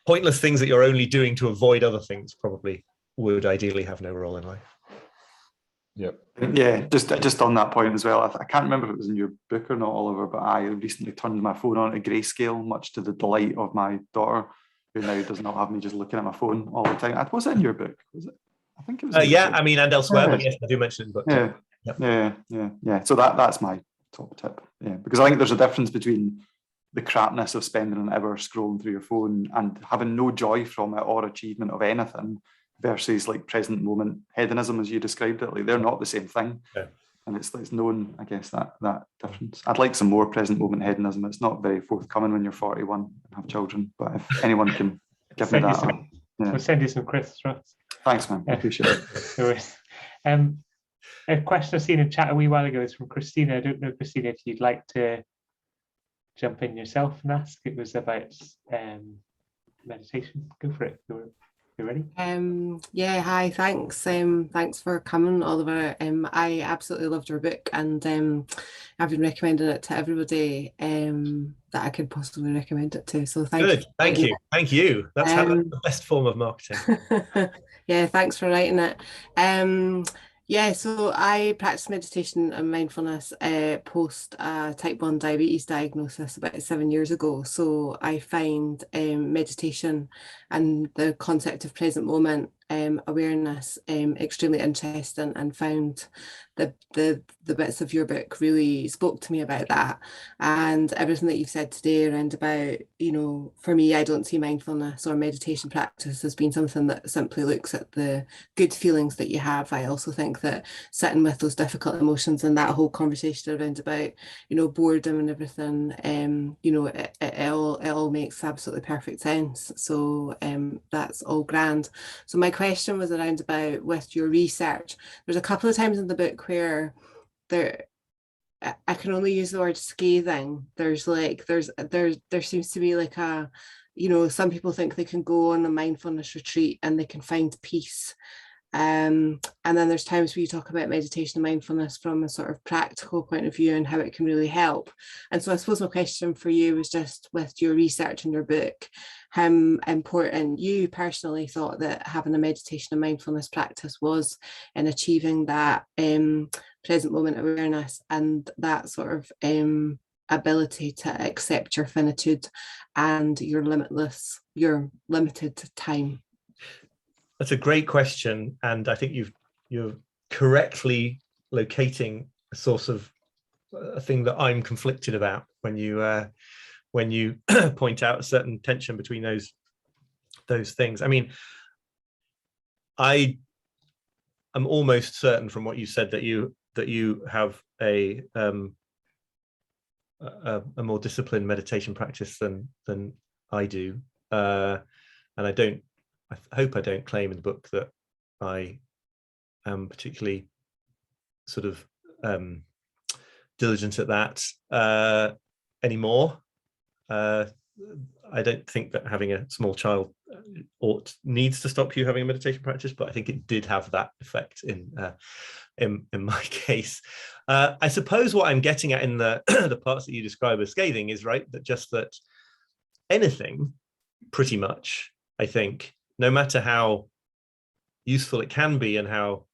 pointless things that you're only doing to avoid other things probably would ideally have no role in life. Yep. Yeah, just on that point as well, I can't remember if it was in your book or not, Oliver, but I recently turned my phone on to grayscale, much to the delight of my daughter, who now does not have me just looking at my phone all the time. Was it in your book? Was it? I think it was. Yeah, I mean, and elsewhere, but yes, I do mention it. But Yeah. So that's my top tip. Yeah, because I think there's a difference between the crapness of spending an hour scrolling through your phone and having no joy from it or achievement of anything, versus like present moment hedonism, as you described it. Like, they're not the same thing. Yeah. And it's known, I guess, that difference. I'd like some more present moment hedonism. It's not very forthcoming when you're 41 and have children, but if anyone can give me that, we'll send you some crisps, Ross. Thanks, man. I appreciate it. A question I've seen in chat a wee while ago is from Christina. I don't know, Christina, if you'd like to jump in yourself and ask. It was about meditation. Go for it. You ready? Yeah, hi, thanks. Thanks for coming, Oliver. I absolutely loved your book, and I've been recommending it to everybody that I could possibly recommend it to. So thank you. Thank you. That's the best form of marketing. Yeah, thanks for writing it. Yeah, so I practiced meditation and mindfulness post type 1 diabetes diagnosis about 7 years ago. So I find meditation and the concept of present moment awareness extremely interesting, and found the bits of your book really spoke to me about that, and everything that you've said today around about, you know, for me, I don't see mindfulness or meditation practice as being something that simply looks at the good feelings that you have. I also think that sitting with those difficult emotions and that whole conversation around about, you know, boredom and everything, you know, it all makes absolutely perfect sense. So that's all grand. So my question was around about, with your research, there's a couple of times in the book where I can only use the word scathing. There seems to be like a, you know, some people think they can go on a mindfulness retreat and they can find peace, And then there's times where you talk about meditation and mindfulness from a sort of practical point of view and how it can really help. And so I suppose my question for you was just, with your research in your book, how important you personally thought that having a meditation and mindfulness practice was in achieving that present moment awareness and that sort of ability to accept your finitude and your limited time. That's a great question, and I think you're correctly locating a source of a thing that I'm conflicted about when you point out a certain tension between those things. I mean, I am almost certain from what you said that you have a more disciplined meditation practice than I do, and I hope I don't claim in the book that I am particularly sort of diligent at that anymore. I don't think that having a small child needs to stop you having a meditation practice, but I think it did have that effect in my case. I suppose what I'm getting at in the the parts that you describe as scathing is right, that anything, pretty much, I think, no matter how useful it can be and how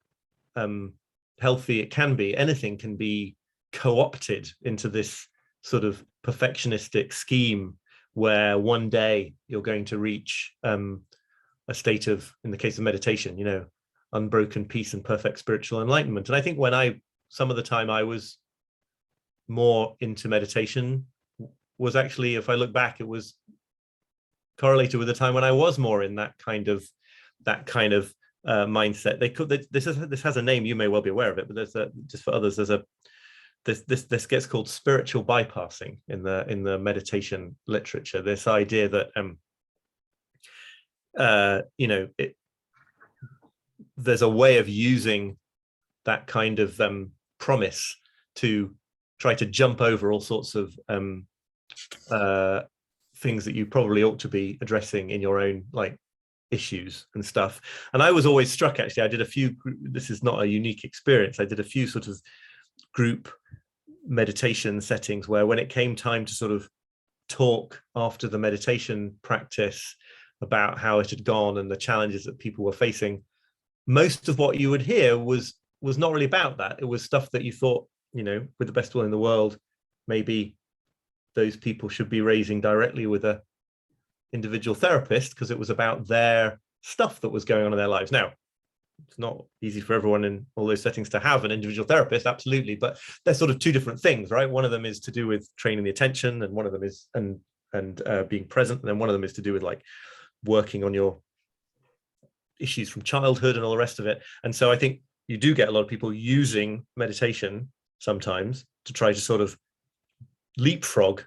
healthy it can be, anything can be co-opted into this sort of perfectionistic scheme where one day you're going to reach a state of, in the case of meditation, unbroken peace and perfect spiritual enlightenment. And I think some of the time I was more into meditation was actually, if I look back, it was correlated with the time when I was more in that kind of mindset. This has a name, you may well be aware of it, but just for others, this gets called spiritual bypassing in the meditation literature. This idea that there's a way of using that kind of promise to try to jump over all sorts of things that you probably ought to be addressing in your own issues and stuff. And I was always struck, actually, I did a few, this is not a unique experience, I did a few sort of group meditation settings where when it came time to sort of talk after the meditation practice about how it had gone and the challenges that people were facing, most of what you would hear was not really about that. It was stuff that you thought, with the best will in the world, maybe those people should be raising directly with a individual therapist, because it was about their stuff that was going on in their lives. Now, it's not easy for everyone in all those settings to have an individual therapist, absolutely, but they're sort of two different things, right? One of them is to do with training the attention, and one of them is and being present, and then one of them is to do with working on your issues from childhood and all the rest of it. And so I think you do get a lot of people using meditation sometimes to try to sort of leapfrog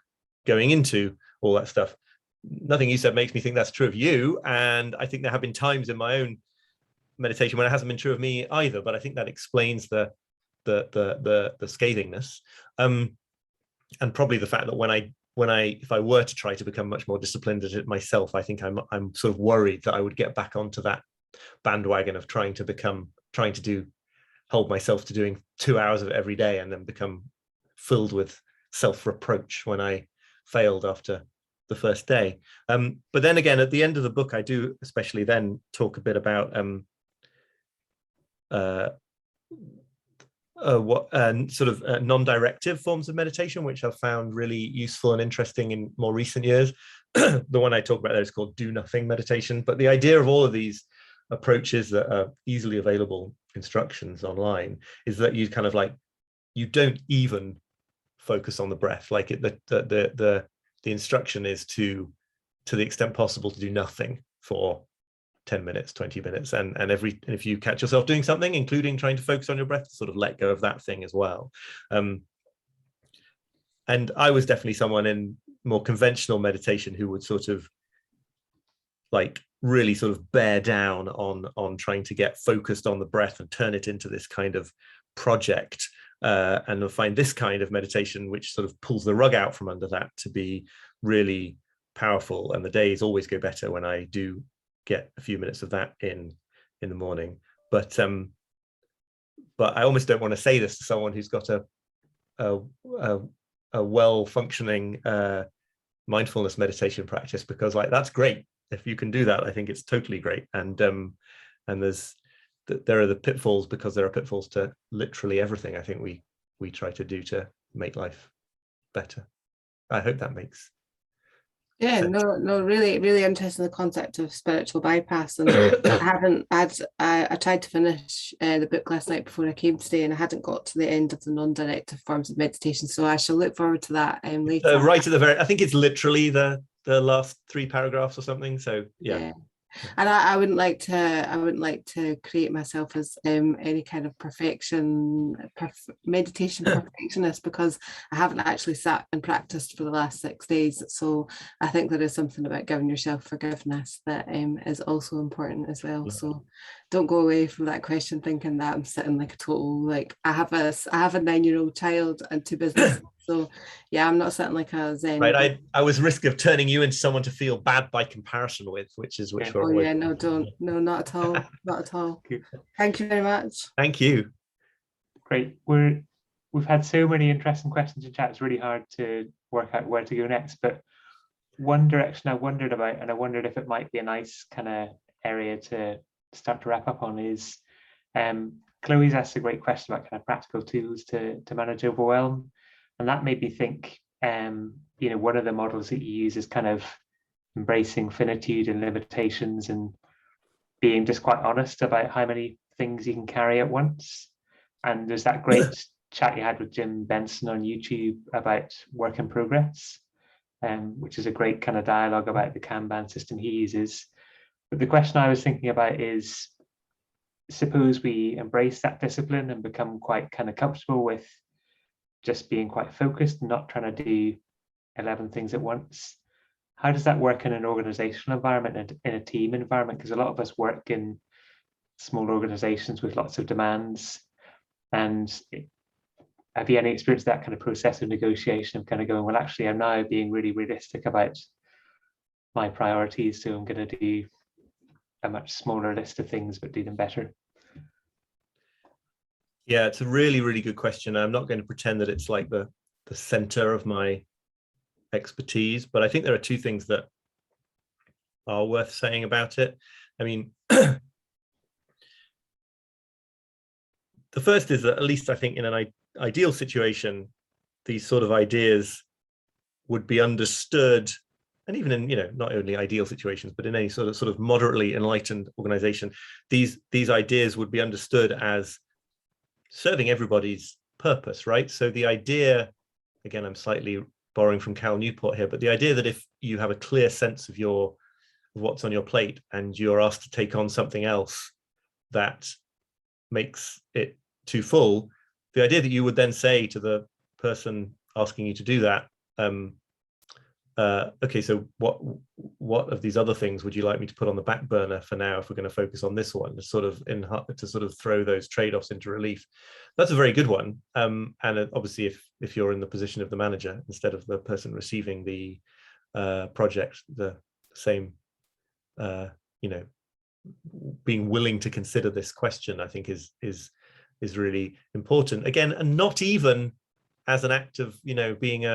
going into all that stuff. Nothing you said makes me think that's true of you, and I think there have been times in my own meditation when it hasn't been true of me either, but I think that explains the scathingness, and probably the fact that if I were to try to become much more disciplined at it myself, I think I'm sort of worried that I would get back onto that bandwagon of trying to hold myself to doing 2 hours of it every day and then become filled with self-reproach when I failed after the first day. But then again, at the end of the book, I do especially then talk a bit about non-directive forms of meditation, which I've found really useful and interesting in more recent years. The one I talk about there is called do nothing meditation. But the idea of all of these approaches that are easily available instructions online is that you kind of you don't even focus on the breath. The instruction is to the extent possible to do nothing for 10 minutes, 20 minutes, and if you catch yourself doing something, including trying to focus on your breath, to sort of let go of that thing as well. And I was definitely someone in more conventional meditation who would sort of really sort of bear down on trying to get focused on the breath and turn it into this kind of project, and I find this kind of meditation, which sort of pulls the rug out from under that, to be really powerful. And the days always go better when I do get a few minutes of that in the morning. but I almost don't want to say this to someone who's got a well-functioning mindfulness meditation practice, because like that's great if you can do that. I think it's totally great, and there are the pitfalls, because there are pitfalls to literally everything I think we try to do to make life better. I hope that makes sense. No, really interesting, the concept of spiritual bypass. And I tried to finish the book last night before I came today, and I hadn't got to the end of the non-directive forms of meditation, so I shall look forward to that later. Right at the very, I think it's literally the last 3 paragraphs or something, so yeah. And I wouldn't like to create myself as any kind of meditation perfectionist, because I haven't actually sat and practiced for the last 6 days. So I think there is something about giving yourself forgiveness that is also important as well. So don't go away from that question thinking that I'm sitting like a total, like I have a 9-year-old child and 2 businesses. So yeah, I'm not sitting like a Zen. Right, I was risk of turning you into someone to feel bad by comparison with, which we're always... no, don't, no, not at all, not at all. Thank you very much. Thank you. Great. We've had so many interesting questions in chat. It's really hard to work out where to go next. But one direction I wondered about, and I wondered if it might be a nice kind of area to start to wrap up on, is Chloe's asked a great question about kind of practical tools to manage overwhelm. And that made me think, one of the models that you use is kind of embracing finitude and limitations, and being just quite honest about how many things you can carry at once. And there's that great chat you had with Jim Benson on YouTube about work in progress, which is a great kind of dialogue about the Kanban system he uses. But the question I was thinking about is, suppose we embrace that discipline and become quite kind of comfortable with just being quite focused and not trying to do 11 things at once. How does that work in an organizational environment and in a team environment? Because a lot of us work in small organizations with lots of demands. And have you any experience of that kind of process of negotiation, of kind of going, well, actually, I'm now being really realistic about my priorities, so I'm going to do a much smaller list of things, but do them better? Yeah, it's a really, really good question. I'm not going to pretend that it's like the center of my expertise, but I think there are 2 things that are worth saying about it. I mean, the first is that, at least I think in an ideal situation, these sort of ideas would be understood, and even in, not only ideal situations, but in any sort of moderately enlightened organization, these ideas would be understood as serving everybody's purpose, right? So the idea, again, I'm slightly borrowing from Cal Newport here, but the idea that if you have a clear sense of what's on your plate, and you're asked to take on something else that makes it too full, the idea that you would then say to the person asking you to do that, okay, so what of these other things would you like me to put on the back burner for now, if we're going to focus on this one, to sort of throw those trade-offs into relief? That's a very good one. And obviously, if you're in the position of the manager instead of the person receiving the project, the same, being willing to consider this question, I think is really important. Again, and not even as an act of being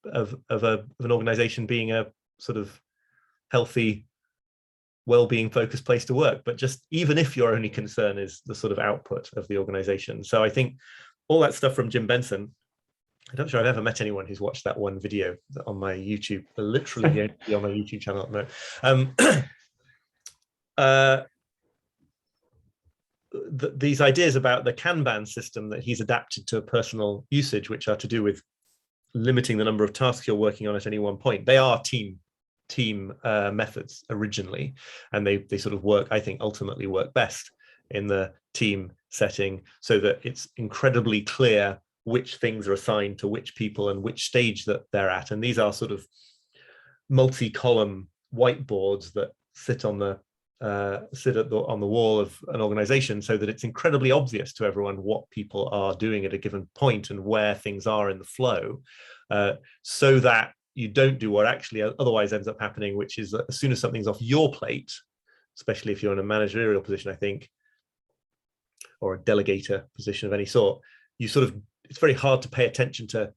of an organization being a sort of healthy, well-being focused place to work, but just even if your only concern is the sort of output of the organization. So I think all that stuff from Jim Benson, I'm not sure I've ever met anyone who's watched that one video on my YouTube, literally on my YouTube channel. No. These ideas about the Kanban system that he's adapted to personal usage, which are to do with limiting the number of tasks you're working on at any one point. They are team methods originally, and they sort of work, I think, ultimately work best in the team setting, so that it's incredibly clear which things are assigned to which people and which stage that they're at. And these are sort of multi-column whiteboards that sit on the wall of an organization, so that it's incredibly obvious to everyone what people are doing at a given point and where things are in the flow, so that you don't do what actually otherwise ends up happening, which is that as soon as something's off your plate, especially if you're in a managerial position, I think or a delegator position of any sort, it's very hard to pay attention to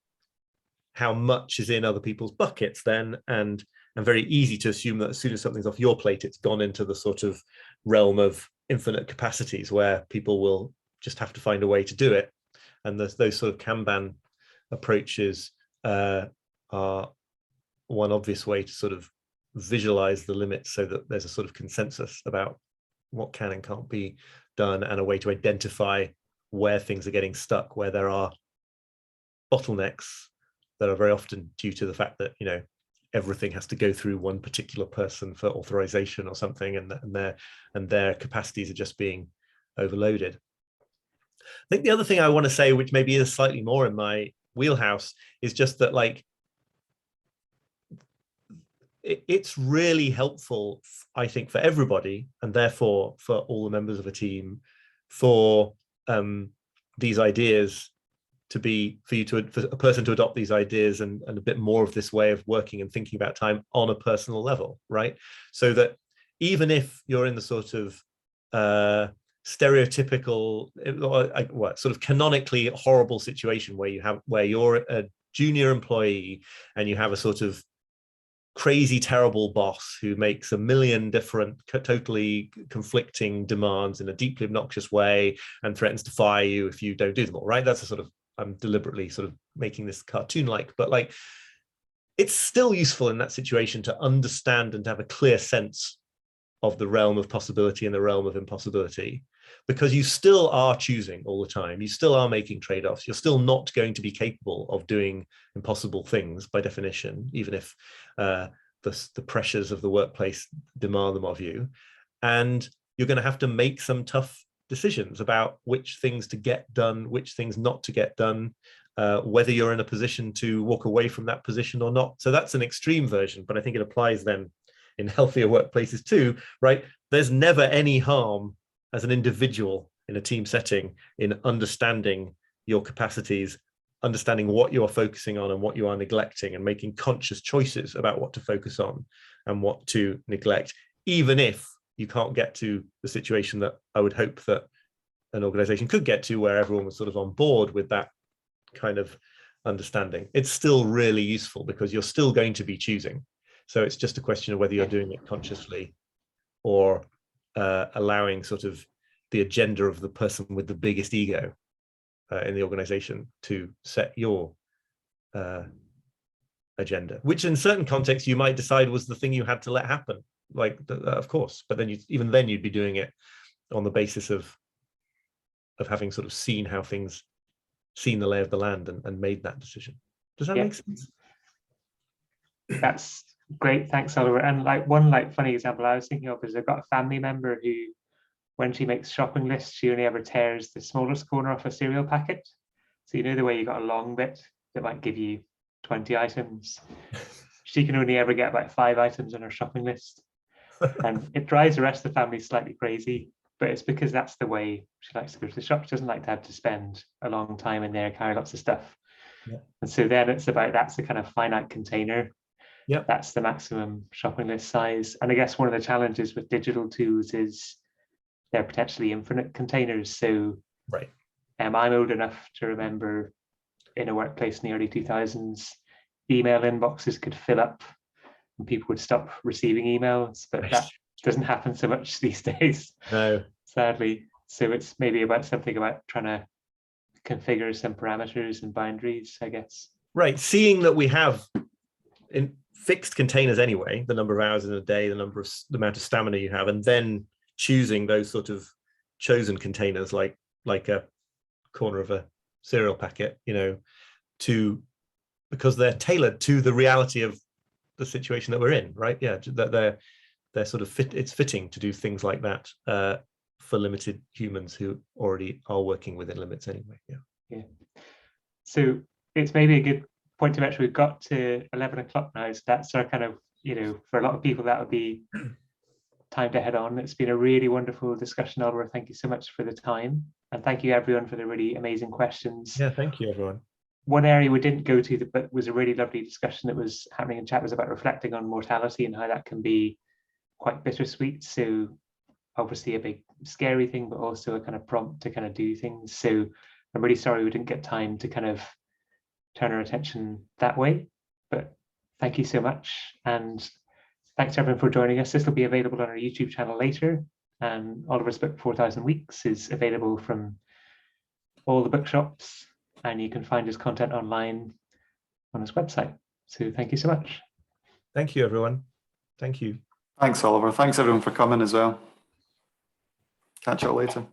how much is in other people's buckets then, and very easy to assume that as soon as something's off your plate, it's gone into the sort of realm of infinite capacities where people will just have to find a way to do it. And those sort of Kanban approaches are one obvious way to sort of visualize the limits, so that there's a sort of consensus about what can and can't be done, and a way to identify where things are getting stuck, where there are bottlenecks that are very often due to the fact that, you know, everything has to go through one particular person for authorization or something, and their capacities are just being overloaded. I think the other thing I want to say, which maybe is slightly more in my wheelhouse, is just that, like, it's really helpful, I think, for everybody, and therefore for all the members of a team, for these ideas for a person to adopt these ideas and a bit more of this way of working and thinking about time on a personal level, right? So that even if you're in the sort of stereotypical, sort of canonically horrible situation where you're a junior employee and you have a sort of crazy, terrible boss who makes a million different, totally conflicting demands in a deeply obnoxious way and threatens to fire you if you don't do them all, right? That's a sort of, I'm deliberately sort of making this cartoon-like, but like, it's still useful in that situation to understand and to have a clear sense of the realm of possibility and the realm of impossibility, because you still are choosing all the time. You still are making trade-offs. You're still not going to be capable of doing impossible things by definition, even if the pressures of the workplace demand them of you. And you're going to have to make some tough decisions about which things to get done, which things not to get done, whether you're in a position to walk away from that position or not. So that's an extreme version, but I think it applies then in healthier workplaces too, right? There's never any harm as an individual in a team setting in understanding your capacities, understanding what you're focusing on and what you are neglecting, and making conscious choices about what to focus on and what to neglect, even if you can't get to the situation that I would hope that an organization could get to, where everyone was sort of on board with that kind of understanding. It's still really useful because you're still going to be choosing. So it's just a question of whether you're doing it consciously or allowing sort of the agenda of the person with the biggest ego in the organization to set your agenda, which in certain contexts you might decide was the thing you had to let happen. Like, of course, but then even then you'd be doing it on the basis of having sort of seen the lay of the land and made that decision. Does that make sense? That's great, thanks, Oliver. And like one funny example I was thinking of is I've got a family member who, when she makes shopping lists, she only ever tears the smallest corner off a cereal packet. So you know the way you got a long bit that might give you 20 items. She can only ever get about 5 items on her shopping list. And it drives the rest of the family slightly crazy, but it's because that's the way she likes to go to the shop. She doesn't like to have to spend a long time in there, carry lots of stuff. Yeah. And so then it's about, that's the kind of finite container. Yeah, that's the maximum shopping list size. And I guess one of the challenges with digital tools is they're potentially infinite containers. So right. I'm old enough to remember in a workplace in the early 2000s, email inboxes could fill up and people would stop receiving emails, but that doesn't happen so much these days. No, sadly. So it's maybe about something about trying to configure some parameters and boundaries, I guess. Right, seeing that we have in fixed containers anyway, the number of hours in a day, the amount of stamina you have, and then choosing those sort of chosen containers like a corner of a cereal packet, you know, because they're tailored to the reality of the situation that we're in, right? Yeah, that they're sort of it's fitting to do things like that for limited humans who already are working within limits anyway. Yeah. So it's maybe a good point to mention we've got to 11 o'clock now, so that's our kind of, you know, for a lot of people that would be time to head on. It's been a really wonderful discussion, Oliver. Thank you so much for the time, and thank you everyone for the really amazing questions. Yeah, thank you everyone. One area we didn't go to but was a really lovely discussion that was happening in chat was about reflecting on mortality and how that can be quite bittersweet. So obviously a big scary thing, but also a kind of prompt to kind of do things. So I'm really sorry we didn't get time to kind of turn our attention that way, but thank you so much. And thanks everyone for joining us. This will be available on our YouTube channel later. And Oliver's book 4,000 Weeks is available from all the bookshops, and you can find his content online on his website. So thank you so much. Thank you, everyone. Thank you. Thanks, Oliver. Thanks everyone for coming as well. Catch you all later.